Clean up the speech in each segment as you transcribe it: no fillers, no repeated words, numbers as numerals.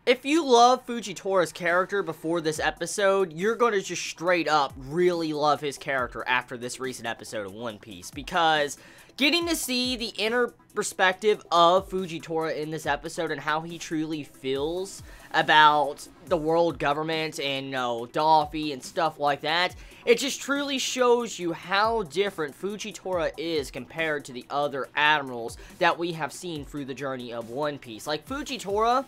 If you love Fujitora's character before this episode, you're going to just straight up really love his character after this recent episode of One Piece, because getting to see the inner perspective of Fujitora in this episode and how he truly feels about the world government and, you know, Doffy and stuff like that, it just truly shows you how different Fujitora is compared to the other admirals that we have seen through the journey of One Piece. Like, Fujitora,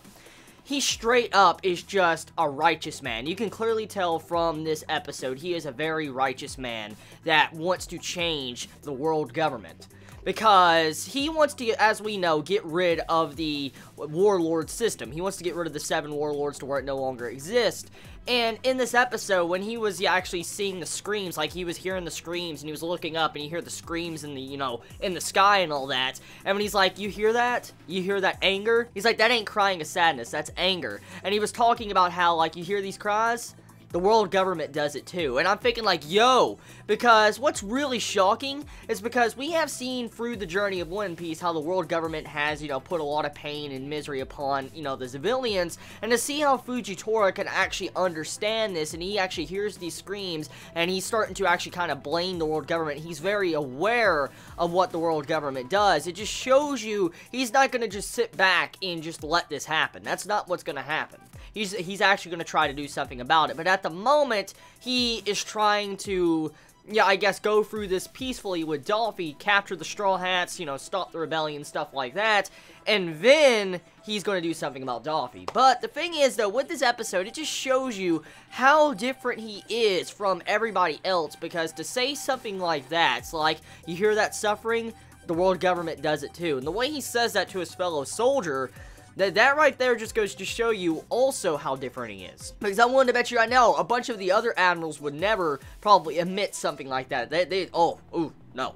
he straight up is just a righteous man. You can clearly tell from this episode, he is a very righteous man that wants to change the world government. Because he wants to, as we know, get rid of the warlord system. He wants to get rid of the 7 warlords to where it no longer exists. And in this episode, when he was actually seeing the screams, like he was hearing the screams and he was looking up and you hear the screams in the, you know, in the sky and all that. And when he's like, you hear that? You hear that anger? He's like, that ain't crying of sadness, that's anger. And he was talking about how, like, you hear these cries? The world government does it too. And I'm thinking like, yo, because what's really shocking is because we have seen through the journey of One Piece how the world government has, you know, put a lot of pain and misery upon, you know, the civilians, and to see how Fujitora can actually understand this, and he actually hears these screams, and he's starting to actually kind of blame the world government. He's very aware of what the world government does. It just shows you he's not going to just sit back and just let this happen. That's not what's going to happen. He's actually going to try to do something about it. But at the moment, he is trying to, yeah, I guess, go through this peacefully with Doffy, capture the Straw Hats, you know, stop the rebellion, stuff like that. And then he's going to do something about Doffy. But the thing is, though, with this episode, it just shows you how different he is from everybody else. Because to say something like that, it's like, you hear that suffering? The world government does it too. And the way he says that to his fellow soldier, that right there just goes to show you also how different he is. Because I'm willing to bet you right now, a bunch of the other admirals would never probably admit something like that. No.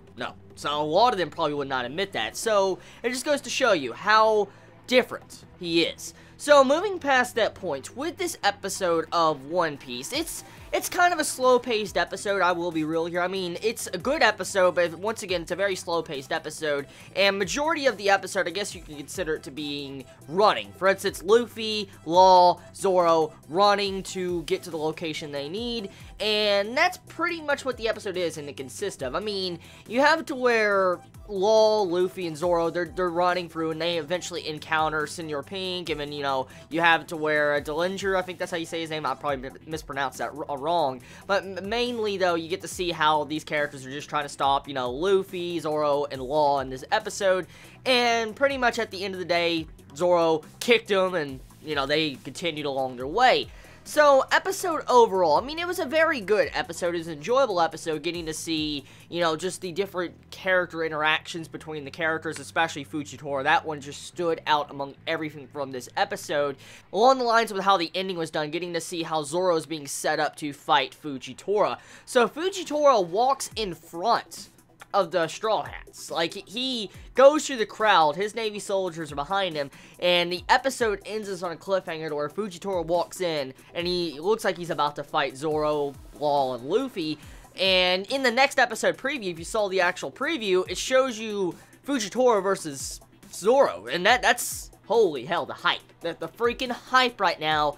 So a lot of them probably would not admit that. So it just goes to show you how different he is. So moving past that point, with this episode of One Piece, it's kind of a slow-paced episode, I will be real here. I mean, it's a good episode, but once again, it's a very slow-paced episode, and majority of the episode, I guess you can consider it to being running. For instance, Luffy, Law, Zoro, running to get to the location they need, and that's pretty much what the episode is and it consists of. I mean, you have it to where Law, Luffy, and Zoro, they're running through, and they eventually encounter Senor Pink, and then, you know, you have it to where Dillinger, I think that's how you say his name, I probably mispronounced that wrong, but mainly, though, you get to see how these characters are just trying to stop, you know, Luffy, Zoro, and Law in this episode, and pretty much at the end of the day, Zoro kicked him, and, you know, they continued along their way. So, episode overall, I mean, it was a very good episode. It was an enjoyable episode, getting to see, you know, just the different character interactions between the characters, especially Fujitora. That one just stood out among everything from this episode. Along the lines with how the ending was done, getting to see how Zoro is being set up to fight Fujitora. So, Fujitora walks in front of the Straw Hats. Like, he goes through the crowd, his Navy soldiers are behind him, and the episode ends us on a cliffhanger to where Fujitora walks in, and he looks like he's about to fight Zoro, Law, and Luffy, and in the next episode preview, if you saw the actual preview, it shows you Fujitora versus Zoro, and that's, holy hell, the hype. The freaking hype right now.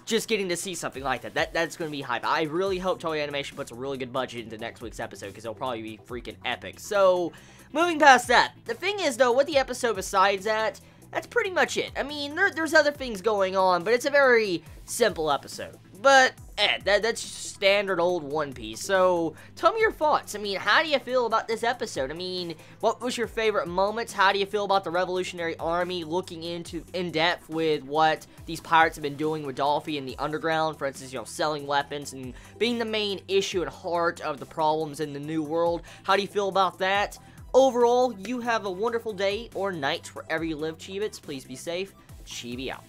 Just getting to see something like that. That's going to be hype. I really hope Toei Animation puts a really good budget into next week's episode, because it'll probably be freaking epic. So, moving past that. The thing is, though, with the episode besides that, that's pretty much it. I mean, there's other things going on, but it's a very simple episode. But, that's standard old One Piece. So, tell me your thoughts. I mean, how do you feel about this episode? I mean, what was your favorite moments? How do you feel about the Revolutionary Army looking into in-depth with what these pirates have been doing with Doffy in the underground? For instance, you know, selling weapons and being the main issue and heart of the problems in the New World. How do you feel about that? Overall, you have a wonderful day or night wherever you live, Chibits. Please be safe. Chibi out.